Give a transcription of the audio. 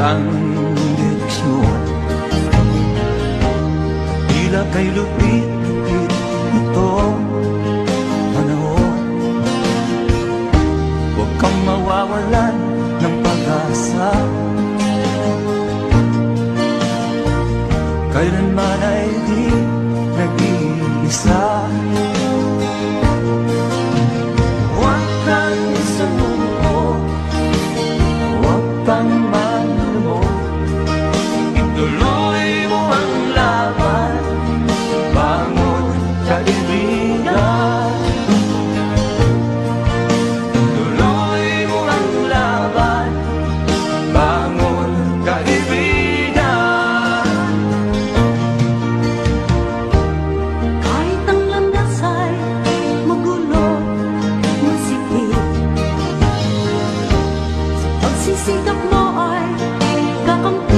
ang direksyon. Tila kay lupit-lupit itong panahon. Huwag kang mawawalan ng pag-asa, kailanman ay di nag-iisa. Huwag kang sumuko, huwag kang manlumok, ituloy mo ang laban, bangon kaibigan. Ituloy mo ang laban, bangon kaibigan. Kahit ang landas ay magulo, masikip, sa pagsisikap mo ay kakampi.